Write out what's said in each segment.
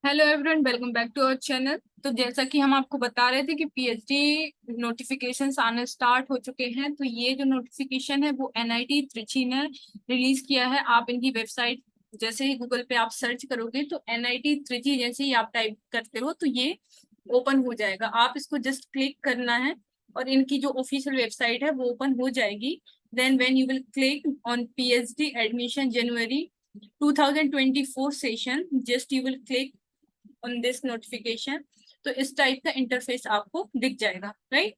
Hello everyone, welcome back to our channel. तो जैसा कि हम आपको बता रहे थे कि पीएचडी नोटिफिकेशंस आने स्टार्ट हो चुके हैं। तो ये जो नोटिफिकेशन है वो एनआईटी त्रिची ने रिलीज किया है। आप इनकी वेबसाइट जैसे ही गूगल पे आप सर्च करोगे तो एनआईटी त्रिची जैसे ही आप टाइप करते हो तो ये ओपन हो जाएगा। आप इसको जस्ट क्लिक करना है और इनकी जो ऑफिशियल वेबसाइट है वो ओपन हो जाएगी। Then when you will click on PhD admission January 2024 session, just you will click on this notification. तो इस टाइप का इंटरफेस आपको दिख जाएगा, राइट।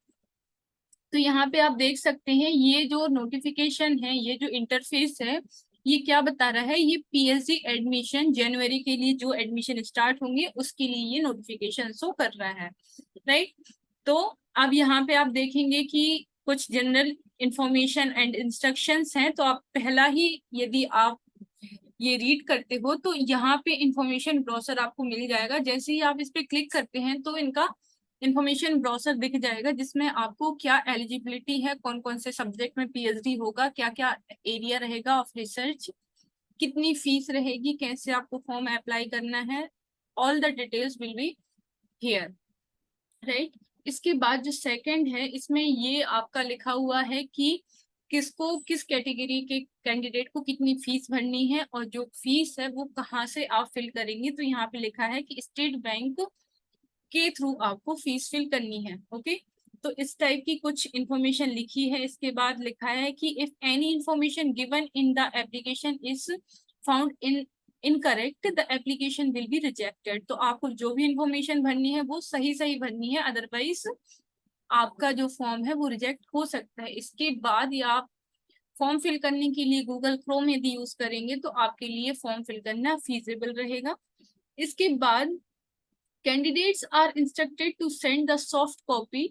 तो यहाँ पे आप देख सकते हैं ये जो नोटिफिकेशन है, ये जो इंटरफेस है, ये क्या बता रहा है। ये पीएचडी एडमिशन जनवरी के लिए जो एडमिशन स्टार्ट होंगे उसके लिए ये नोटिफिकेशन शो कर रहा है, राइट। तो अब यहाँ पे आप देखेंगे कि कुछ जनरल इंफॉर्मेशन एंड इंस्ट्रक्शंस हैं। तो आप पहला ही यदि आप ये रीड करते हो तो यहाँ पे इंफॉर्मेशन ब्राउजर आपको मिल जाएगा। जैसे ही आप इस पे क्लिक करते हैं तो इनका इंफॉर्मेशन ब्राउजर दिख जाएगा, जिसमें आपको क्या एलिजिबिलिटी है, कौन कौन से सब्जेक्ट में पीएचडी होगा, क्या क्या एरिया रहेगा ऑफ रिसर्च, कितनी फीस रहेगी, कैसे आपको फॉर्म अप्लाई करना है। All the details will be here, right. इसके बाद जो सेकंड है, इसमें ये आपका लिखा हुआ है कि किसको, किस कैटेगरी के कैंडिडेट को कितनी फीस भरनी है और जो फीस है वो कहाँ से आप फिल करेंगे। तो यहाँ पे लिखा है कि स्टेट बैंक के थ्रू आपको फीस फिल करनी है, ओके। तो इस टाइप की कुछ इंफॉर्मेशन लिखी है। इसके बाद लिखा है कि if any information given in the application is found in incorrect the application will be rejected. तो आपको जो भी इंफॉर्मेशन भरनी है वो सही सही भरनी है, अदरवाइज आपका जो फॉर्म है वो रिजेक्ट हो सकता है। इसके बाद या आप फॉर्म फिल करने के लिए गूगल क्रोम यदि यूज करेंगे तो आपके लिए फॉर्म फिल करना फीजिबल रहेगा। इसके बाद candidates are instructed to send the soft copy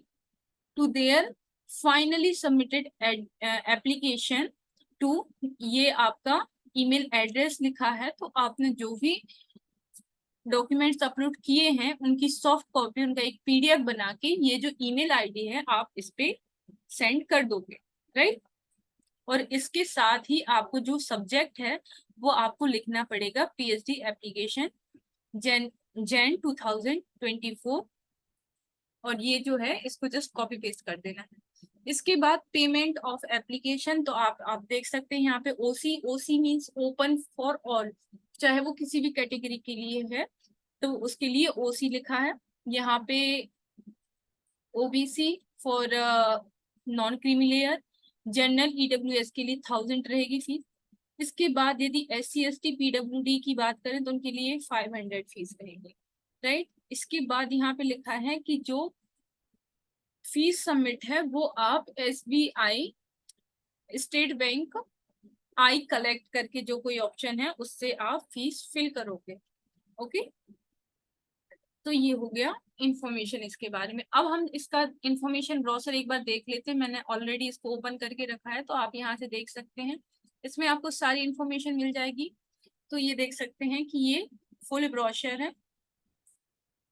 to their finally submitted application to, ये आपका ईमेल एड्रेस लिखा है। तो आपने जो भी डॉक्यूमेंट्स अपलोड किए हैं उनकी सॉफ्ट कॉपी, उनका एक पीडीएफ बना के ये जो ईमेल आईडी है आप इस पे सेंड कर दोगे, राइट। और इसके साथ ही आपको जो सब्जेक्ट है वो आपको लिखना पड़ेगा पीएचडी एप्लीकेशन जैन जैन 2024। और ये जो है इसको जस्ट कॉपी पेस्ट कर देना है। इसके बाद पेमेंट ऑफ एप्लीकेशन, तो आप देख सकते हैं यहाँ पे ओसी, ओसी मीन्स ओपन फॉर ऑल, चाहे वो किसी भी कैटेगरी के लिए है तो उसके लिए ओसी लिखा है। यहाँ पे OBC for non creamy layer, general EWS के लिए 1000 रहेगी फीस। इसके बाद यदि S C S T PWD की बात करें तो उनके लिए 500 फीस रहेगी, राइट। इसके बाद यहाँ पे लिखा है कि जो फीस सबमिट है वो आप SBI, state bank, I collect करके जो कोई ऑप्शन है उससे आप फीस फिल करोगे, ओके। तो ये हो गया इंफॉर्मेशन इसके बारे में। अब हम इसका इंफॉर्मेशन ब्राउजर एक बार देख लेते हैं। मैंने ऑलरेडी इसको ओपन करके रखा है तो आप यहाँ से देख सकते हैं। इसमें आपको सारी इंफॉर्मेशन मिल जाएगी। तो ये देख सकते हैं कि ये फुल ब्रोशर है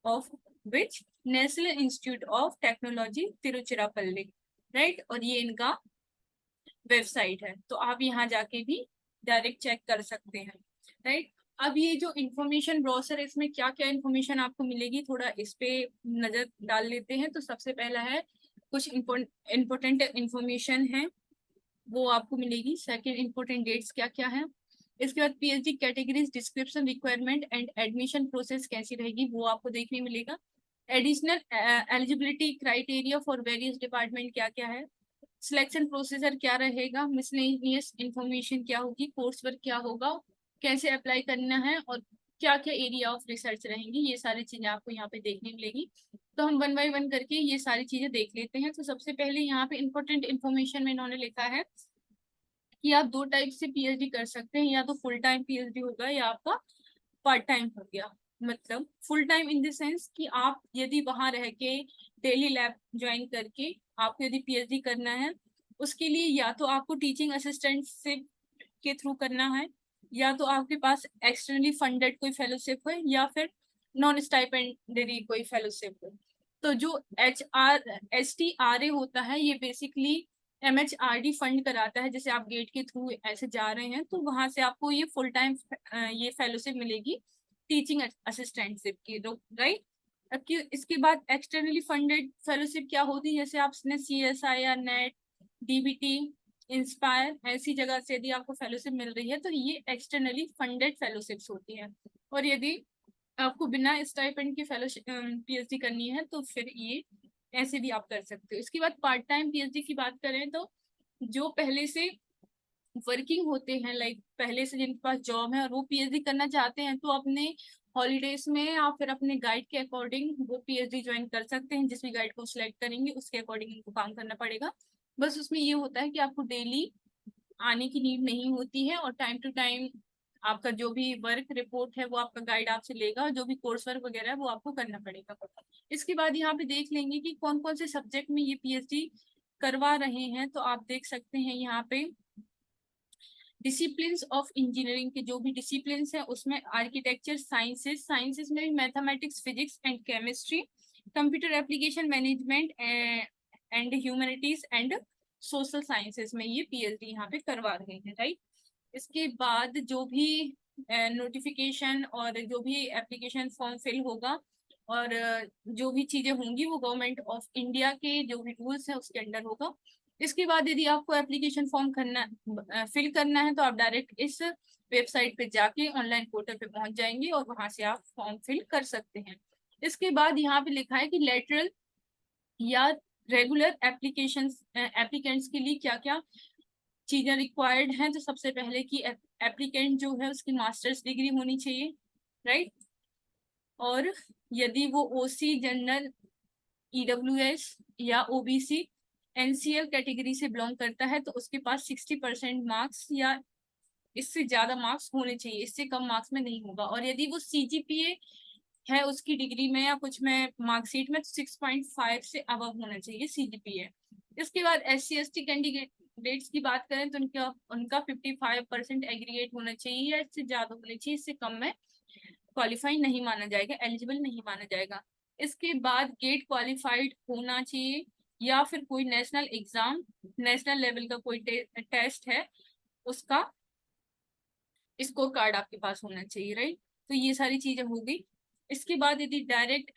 of which national institute of technology Tiruchirappalli, right. और ये इनका वेबसाइट है, तो आप यहाँ जाके भी डायरेक्ट चेक कर सकते हैं, राइट। अब ये जो इंफॉर्मेशन ब्राउजर है इसमें क्या क्या इंफॉर्मेशन आपको मिलेगी, थोड़ा इस पे नजर डाल लेते हैं। तो सबसे पहला है कुछ इम्पोर्टेंट इंफॉर्मेशन है वो आपको मिलेगी। सेकंड, इम्पोर्टेंट डेट्स क्या क्या है। इसके बाद PhD categories, description, requirement and admission process कैसी रहेगी वो आपको देखने मिलेगा। Additional eligibility criteria for various department क्या क्या है, सिलेक्शन प्रोसीजर क्या रहेगा, मिसलेनियस इंफॉर्मेशन क्या होगी, कोर्स वर्क क्या होगा, कैसे अप्लाई करना है और क्या क्या एरिया ऑफ रिसर्च रहेंगी, ये सारी चीजें आपको यहाँ पे देखने मिलेगी। तो हम वन बाय वन करके ये सारी चीजें देख लेते हैं। तो सबसे पहले यहाँ पे इंपॉर्टेंट इन्फॉर्मेशन में इन्होंने लिखा है कि आप दो टाइप से पीएचडी कर सकते हैं, या तो फुल टाइम पीएचडी होगा या आपका पार्ट टाइम हो गया। मतलब full time in the sense कि आप यदि वहां रह के डेली लैब ज्वाइन करके आपको यदि पीएचडी करना है उसके लिए या तो आपको टीचिंग असिस्टेंट से के थ्रू करना है, या तो आपके पास एक्सटर्नली फंडेड कोई फेलोशिप है, या फिर नॉन स्टाइपेंडरी कोई फेलोशिप है। तो जो HRSTRA होता है ये बेसिकली MHRD फंड कराता है। जैसे आप गेट के थ्रू ऐसे जा रहे हैं तो वहां से आपको ये फुल टाइम ये फेलोशिप मिलेगी टीचिंग असिस्टेंटशिप की, राइट। इसके बाद एक्सटर्नली फंडेड फेलोशिप क्या होती है, जैसे आपने CSIR, नेट, DBT, इंस्पायर, ऐसी जगह से यदि आपको फेलोशिप मिल रही है तो ये एक्सटर्नली फंडेड फेलोशिप्स होती है। और यदि आपको बिना स्टाइपेंड की फेलोशिप PhD करनी है तो फिर ये ऐसे भी आप कर सकते हो। इसके बाद पार्ट टाइम PhD की बात करें तो जो पहले से वर्किंग होते हैं, लाइक पहले से जिनके पास जॉब है और वो PhD करना चाहते हैं, तो अपने हॉलीडेज में या फिर अपने गाइड के अकॉर्डिंग वो PhD ज्वाइन कर सकते हैं। जिस भी गाइड को सिलेक्ट करेंगे उसके अकॉर्डिंग उनको काम करना पड़ेगा। बस उसमें ये होता है कि आपको डेली आने की नीड नहीं होती है, और टाइम टू टाइम आपका जो भी वर्क रिपोर्ट है वो आपका गाइड आपसे लेगा, और जो भी कोर्स वर्क वगैरह है वो आपको करना पड़ेगा। इसके बाद यहाँ पे देख लेंगे कि कौन कौन से सब्जेक्ट में ये PhD करवा रहे हैं। तो आप देख सकते हैं यहाँ पे डिसिप्लिन्स ऑफ इंजीनियरिंग के जो भी डिसिप्लिन्स है उसमें आर्किटेक्चर, साइंसेस में भी mathematics, physics and chemistry, computer application management and humanities and social sciences में ये PhD यहाँ पे करवा रहे हैं, राइट। इसके बाद जो भी नोटिफिकेशन और जो भी एप्लीकेशन फॉर्म फिल होगा और जो भी चीजें होंगी वो गवर्नमेंट ऑफ इंडिया के जो भी रूल्स है उसके अंडर होगा। इसके बाद यदि आपको एप्लीकेशन फॉर्म फिल करना है तो आप डायरेक्ट इस वेबसाइट पे जाके ऑनलाइन पोर्टल पे पहुंच जाएंगे और वहां से आप फॉर्म फिल कर सकते हैं। इसके बाद यहाँ पे लिखा है कि लेटरल या रेगुलर एप्लीकेंट्स के लिए क्या क्या चीजें रिक्वायर्ड हैं। तो सबसे पहले कि एप्लीकेंट जो है उसकी मास्टर्स डिग्री होनी चाहिए, राइट। और यदि वो OC, जनरल, EWS या OBC, NCL कैटेगरी से बिलोंग करता है तो उसके पास 60% मार्क्स या इससे ज्यादा मार्क्स होने चाहिए, इससे कम मार्क्स में नहीं होगा। और यदि वो CGPA है उसकी डिग्री में या कुछ में मार्कशीट में, तो 6.5 से अबव होना चाहिए CGPA। इसके बाद SC/ST कैंडिडेट्स की बात करें तो उनका 55% एग्रीगेट होना चाहिए या इससे ज्यादा होना चाहिए, इससे कम में क्वालिफाई नहीं माना जाएगा, एलिजिबल नहीं माना जाएगा। इसके बाद गेट क्वालिफाइड होना चाहिए या फिर कोई नेशनल एग्जाम, नेशनल लेवल का कोई टेस्ट है उसका स्कोर कार्ड आपके पास होना चाहिए, राइट। तो ये सारी चीजें होगी। इसके बाद यदि डायरेक्ट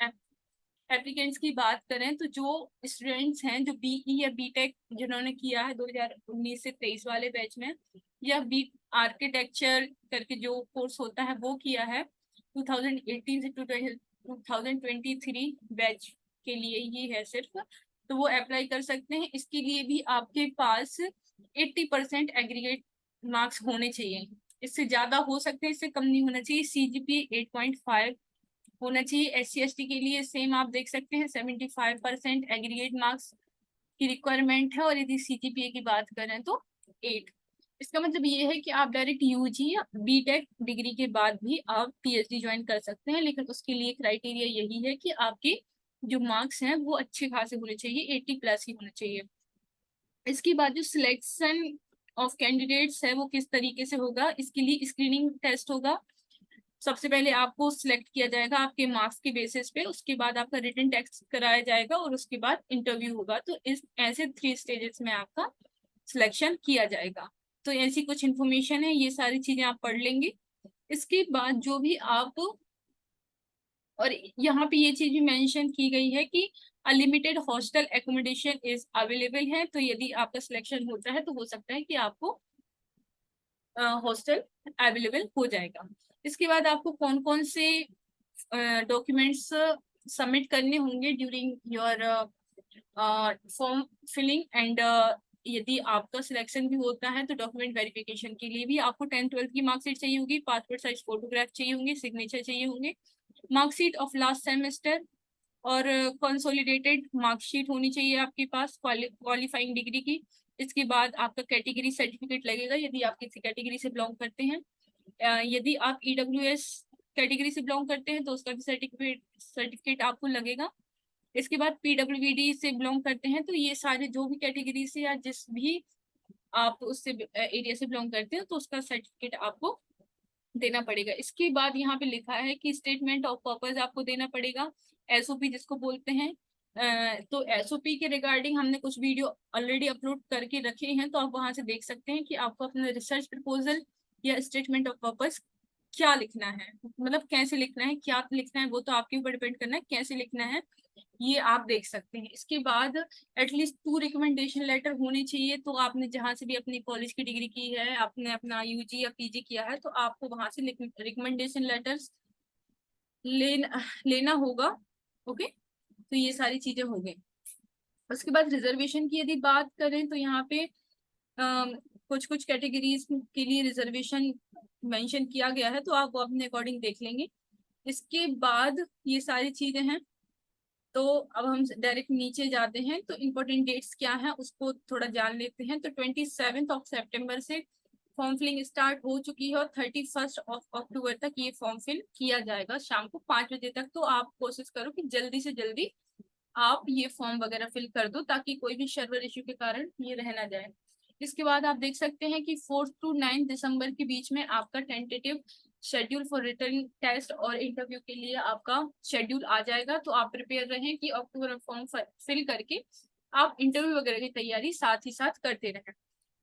एप्लीकेंट्स की बात करें तो जो स्टूडेंट्स हैं जो BE या BTech जिन्होंने किया है 2019 से 23 वाले बैच में, या आर्किटेक्चर करके जो कोर्स होता है वो किया है 2018 से 2023 बैच के लिए ही है सिर्फ, तो वो अप्लाई कर सकते हैं। इसके लिए भी आपके पास 80% एग्रीगेट मार्क्स होने चाहिए, इससे ज्यादा हो सकते हैं, इससे कम नहीं होना चाहिए। CGPA 8.5 होना चाहिए। SC/ST के लिए सेम आप देख सकते हैं 75% एग्रीगेट मार्क्स की रिक्वायरमेंट है, और यदि CGPA की बात करें तो 8। इसका मतलब ये है कि आप डायरेक्ट UG या BTech डिग्री के बाद भी आप PhD ज्वाइन कर सकते हैं, लेकिन उसके लिए क्राइटेरिया यही है कि आपके जो मार्क्स हैं वो अच्छे खासे होने चाहिए, 80+ ही होने चाहिए। इसके बाद जो सिलेक्शन ऑफ कैंडिडेट्स है वो किस तरीके से होगा, इसके लिए स्क्रीनिंग टेस्ट होगा। सबसे पहले आपको सिलेक्ट किया जाएगा आपके मार्क्स के बेसिस पे, उसके बाद आपका रिटन टेस्ट कराया जाएगा और उसके बाद इंटरव्यू होगा। तो इस ऐसे 3 स्टेजेस में आपका सिलेक्शन किया जाएगा। तो ऐसी कुछ इन्फॉर्मेशन है, ये सारी चीजें आप पढ़ लेंगे। इसके बाद जो भी आप, और यहाँ पे ये चीज भी मेंशन की गई है कि unlimited hostel accommodation is available है। तो यदि आपका सिलेक्शन होता है तो हो सकता है कि आपको हॉस्टल अवेलेबल हो जाएगा। इसके बाद आपको कौन कौन से डॉक्यूमेंट्स सबमिट करने होंगे during your form filling and यदि आपका सिलेक्शन भी होता है तो डॉक्यूमेंट वेरिफिकेशन के लिए भी आपको 10th-12th की मार्कशीट चाहिए होगी, पासपोर्ट साइज फोटोग्राफ चाहिए होंगे, सिग्नेचर चाहिए होंगे, मार्कशीट ऑफ लास्ट सेमेस्टर और कंसोलिडेटेड मार्कशीट होनी चाहिए आपके पास क्वालिफाइंग डिग्री की। इसके बाद आपका कैटेगरी सर्टिफिकेट लगेगा यदि आप किसी कैटेगरी से बिलोंग करते हैं। यदि आप EWS कैटेगरी से बिलोंग करते हैं तो उसका भी सर्टिफिकेट आपको लगेगा। इसके बाद PWD से बिलोंग करते हैं तो ये सारे जो भी कैटेगरी से या जिस भी आप उससे एरिया से बिलोंग करते हैं तो उसका सर्टिफिकेट आपको देना पड़ेगा। इसके बाद यहाँ पे लिखा है कि स्टेटमेंट ऑफ पर्पस आपको देना पड़ेगा, SOP जिसको बोलते हैं। तो SOP के रिगार्डिंग हमने कुछ वीडियो ऑलरेडी अपलोड करके रखे हैं, तो आप वहां से देख सकते हैं कि आपको अपना रिसर्च प्रपोजल या स्टेटमेंट ऑफ पर्पस क्या लिखना है, मतलब कैसे लिखना है, क्या लिखना है, वो तो आपके ऊपर डिपेंड करना है कैसे लिखना है, ये आप देख सकते हैं। इसके बाद एटलीस्ट 2 रिकमेंडेशन लेटर होने चाहिए। तो आपने जहां से भी अपनी कॉलेज की डिग्री की है, आपने अपना यूजी या पीजी किया है, तो आपको वहां से रिकमेंडेशन लेटर्स लेना होगा। ओके, तो ये सारी चीजें हो गई। उसके बाद रिजर्वेशन की यदि बात करें तो यहाँ पे कुछ कुछ कैटेगरीज के लिए रिजर्वेशन मेंशन किया गया है, तो आप वो अपने अकॉर्डिंग देख लेंगे। इसके बाद ये सारी चीजें हैं। तो अब हम डायरेक्ट नीचे जाते हैं, तो इम्पोर्टेंट डेट्स क्या है उसको थोड़ा जान लेते हैं। तो 27 से फॉर्म फिलिंग स्टार्ट हो चुकी है और 31 तक ये फॉर्म फिल किया जाएगा शाम को 5 बजे तक। तो आप कोशिश करो कि जल्दी से जल्दी आप ये फॉर्म वगैरह फिल कर दो, ताकि कोई भी सर्वर इश्यू के कारण ये रह ना जाए। इसके बाद आप देख सकते हैं कि 4 to 9 दिसंबर के बीच में आपका tentative schedule for written test और इंटरव्यू के लिए आपका शेड्यूल आ जाएगा। तो आप प्रिपेयर रहें कि अक्टूबर में फॉर्म फिल करके आप इंटरव्यू वगैरह की तैयारी साथ ही साथ करते रहें।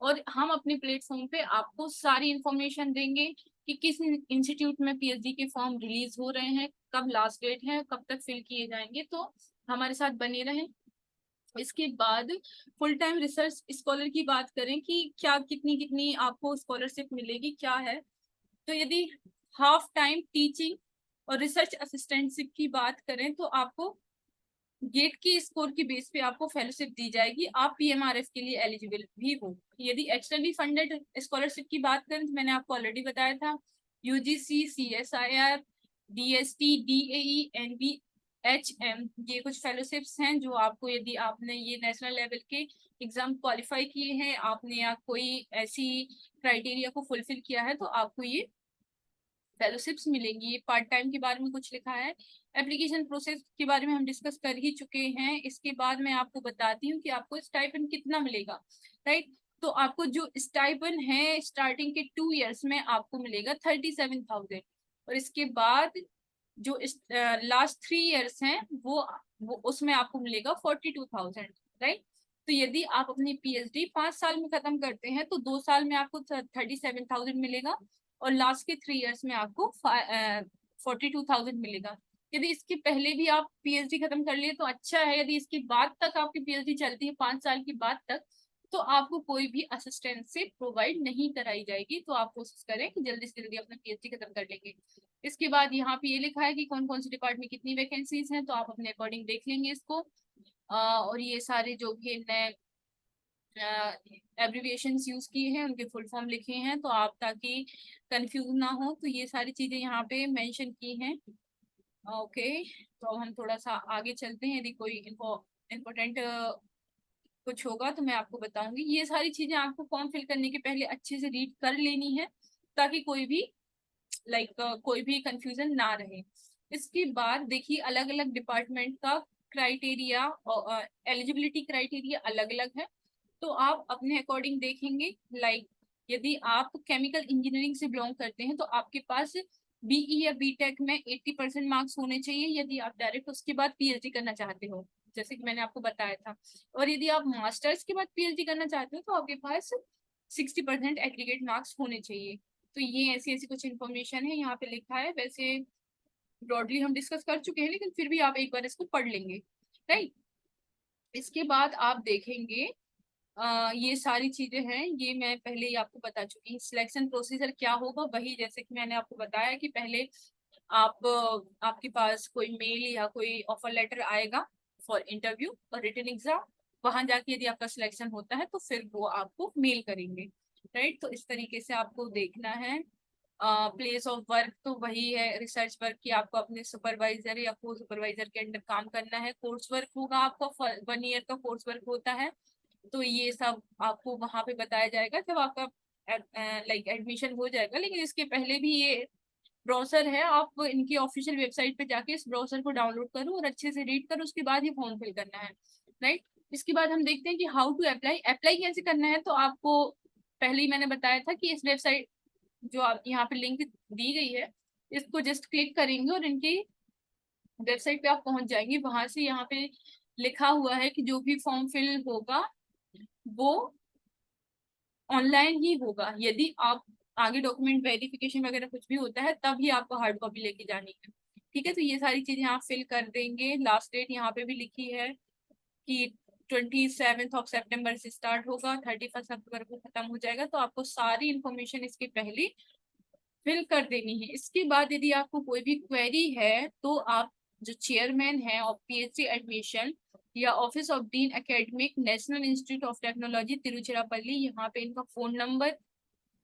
और हम अपने प्लेटफॉर्म पे आपको सारी इंफॉर्मेशन देंगे कि किस इंस्टीट्यूट में पीएचडी के फॉर्म रिलीज हो रहे हैं, कब लास्ट डेट है, कब तक फिल किए जाएंगे। तो हमारे साथ बने रहें। इसके बाद फुल टाइम रिसर्च स्कॉलर की बात करें कि क्या कितनी कितनी आपको स्कॉलरशिप मिलेगी, क्या है। तो यदि हाफ टाइम टीचिंग और रिसर्च असिस्टेंटशिप की बात करें तो आपको गेट की स्कोर की बेस पे आपको फेलोशिप दी जाएगी, आप पीएमआरएफ के लिए एलिजिबल भी हो। यदि एक्सटर्नली फंडेड स्कॉलरशिप की बात करें तो मैंने आपको ऑलरेडी बताया था, UGC, CSIR, DST, DAE, NBHM, ये कुछ फेलोशिप्स हैं जो आपको, यदि आपने ये नेशनल लेवल के एग्जाम क्वालिफाई किए हैं, आपने या कोई ऐसी क्राइटेरिया को फुलफिल किया है, तो आपको ये फेलोशिप्स मिलेंगी। ये पार्ट टाइम के बारे में कुछ लिखा है। एप्लीकेशन प्रोसेस के बारे में हम डिस्कस कर ही चुके हैं। इसके बाद मैं आपको बताती हूँ कि आपको स्टाइपेंड कितना मिलेगा, राइट। तो आपको जो स्टाइपेंड है स्टार्टिंग के 2 इयर्स में आपको मिलेगा 37,000, और इसके बाद जो लास्ट 3 इयर्स हैं वो उसमें आपको मिलेगा 42,000, राइट। तो यदि आप अपनी पीएचडी 5 साल में खत्म करते हैं तो 2 साल में आपको 37,000 मिलेगा, और लास्ट के 3 इयर्स में आपको 42,000 मिलेगा। यदि इसके पहले भी आप पीएचडी खत्म कर लिए तो अच्छा है, यदि इसके बाद तक आपकी पीएचडी चलती है 5 साल के बाद तक, तो आपको कोई भी असिस्टेंस प्रोवाइड नहीं कराई जाएगी। तो आप कोशिश करें कि जल्दी से जल्दी अपना पीएचडी खत्म कर लेंगे। इसके बाद यहाँ पे ये लिखा है कि कौन कौन से डिपार्टमेंट में कितनी वैकेंसीज हैं, तो आप अपने अकॉर्डिंग देख लेंगे इसको। और ये सारे जो भी हमने एब्रिविएशंस यूज किए हैं उनके फुल फॉर्म लिखे हैं, तो आप ताकि कंफ्यूज ना हो, तो ये सारी चीजें यहाँ पे मेंशन की हैं। ओके, तो अब हम थोड़ा सा आगे चलते हैं। यदि कोई इम्पोर्टेंट कुछ होगा तो मैं आपको बताऊंगी। ये सारी चीजें आपको फॉर्म फिल करने के पहले अच्छे से रीड कर लेनी है, ताकि कोई भी कोई भी कंफ्यूजन ना रहे। इसके बाद देखिए अलग अलग डिपार्टमेंट का क्राइटेरिया और एलिजिबिलिटी क्राइटेरिया अलग अलग है, तो आप अपने अकॉर्डिंग देखेंगे। यदि आप केमिकल इंजीनियरिंग से बिलोंग करते हैं तो आपके पास बीई या बीटेक में 80% मार्क्स होने चाहिए, यदि आप डायरेक्ट उसके बाद पीएचडी करना चाहते हो, जैसे कि मैंने आपको बताया था। और यदि आप मास्टर्स के बाद पीएचडी करना चाहते हो तो आपके पास 60% एग्रीगेट मार्क्स होने चाहिए। तो ये ऐसी ऐसी कुछ इन्फॉर्मेशन है यहाँ पे लिखा है। वैसे ब्रॉडली हम डिस्कस कर चुके हैं, लेकिन फिर भी आप एक बार इसको पढ़ लेंगे, राइट। इसके बाद आप देखेंगे ये सारी चीजें हैं, ये मैं पहले ही आपको बता चुकी हूँ। सिलेक्शन प्रोसीजर क्या होगा, वही जैसे कि मैंने आपको बताया कि पहले आपके पास कोई मेल या कोई ऑफर लेटर आएगा फॉर इंटरव्यू और रिटन एग्जाम। वहां जाके यदि आपका सिलेक्शन होता है तो फिर वो आपको मेल करेंगे, राइट। तो इस तरीके से आपको देखना है। प्लेस ऑफ वर्क तो वही है रिसर्च वर्क की, आपको अपने सुपरवाइजर या को सुपरवाइजर के अंडर काम करना है। कोर्स वर्क होगा आपका 1 ईयर का कोर्स वर्क होता है, तो ये सब आपको वहां पे बताया जाएगा जब आपका एडमिशन हो जाएगा। लेकिन इसके पहले भी ये ब्राउजर है, आप इनकी ऑफिशियल वेबसाइट पे जाके इस ब्राउजर को डाउनलोड करो और अच्छे से रीड करो, उसके बाद ही फॉर्म फिल करना है, राइट। इसके बाद हम देखते हैं कि हाउ टू अप्लाई, अप्लाई कैसे करना है। तो आपको पहले ही मैंने बताया था कि इस वेबसाइट जो आप यहाँ पे लिंक दी गई है, इसको जस्ट क्लिक करेंगे और इनकी वेबसाइट पे आप पहुंच जाएंगे। वहां से यहाँ पे लिखा हुआ है कि जो भी फॉर्म फिल होगा वो ऑनलाइन ही होगा। यदि आप आगे डॉक्यूमेंट वेरिफिकेशन वगैरह कुछ भी होता है तब ही आपको हार्ड कॉपी लेके जानी है। ठीक है, तो ये सारी चीजें आप फिल कर देंगे। लास्ट डेट यहाँ पे भी लिखी है कि 27 सितंबर से स्टार्ट होगा, 31 अक्टूबर को खत्म हो जाएगा। तो आपको सारी इंफॉर्मेशन इसके पहले फिल कर देनी है। इसके बाद यदि आपको कोई भी क्वेरी है तो आप जो चेयरमैन है ऑफ पीएचडी एडमिशन या office of dean academic national institute of technology Tiruchirappalli, यहाँ पे इनका फोन नंबर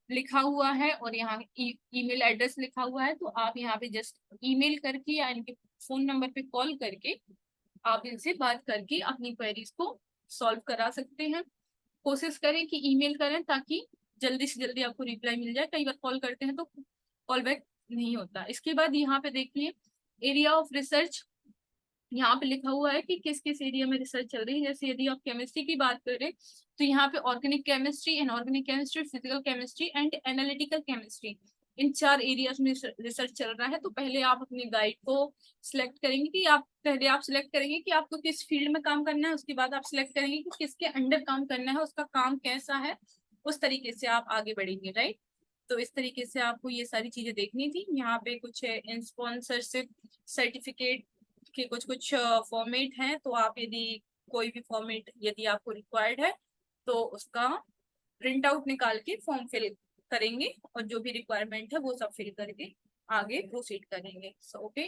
लिखा हुआ है और यहाँ ईमेल एड्रेस लिखा हुआ है। तो आप यहाँ पे जस्ट ईमेल करके या इनके फोन नंबर पे कॉल करके आप इनसे बात करके अपनी क्वेरीज को सॉल्व करा सकते हैं। कोशिश करें कि ईमेल करें ताकि जल्दी से जल्दी आपको रिप्लाई मिल जाए। कई बार कॉल करते हैं तो कॉल बैक नहीं होता। इसके बाद यहाँ पे देखिए एरिया ऑफ रिसर्च, यहाँ पे लिखा हुआ है कि किस किस एरिया में रिसर्च चल रही है। जैसे यदि आप केमिस्ट्री की बात करें तो यहाँ पे organic chemistry, inorganic chemistry, physical chemistry and analytical chemistry, in 4 areas में रिसर्च चल रहा है। तो पहले आप अपने गाइड को सिलेक्ट करेंगे कि आप पहले आप सिलेक्ट करेंगे कि आपको किस फील्ड में काम करना है, उसके बाद आप सिलेक्ट करेंगे कि किसके अंडर काम करना है, उसका काम कैसा है, उस तरीके से आप आगे बढ़ेंगे, राइट। तो इस तरीके से आपको ये सारी चीजें देखनी थी। यहाँ पे कुछ स्पॉन्सरशिप सर्टिफिकेट के कुछ कुछ फॉर्मेट हैं, तो आप यदि कोई भी फॉर्मेट यदि आपको रिक्वायर्ड है तो उसका प्रिंट आउट निकाल के फॉर्म फिल करेंगे और जो भी रिक्वायरमेंट है वो सब फिल करके आगे प्रोसीड करेंगे। So okay,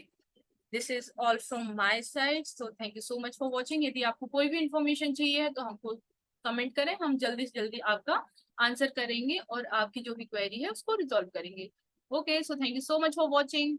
this is all from my side. So thank you so much for watching. यदि आपको कोई भी इंफॉर्मेशन चाहिए है तो हमको कमेंट करें, हम जल्दी से जल्दी आपका आंसर करेंगे और आपकी जो भी क्वेरी है उसको रिजॉल्व करेंगे। Okay, so thank you so much for watching.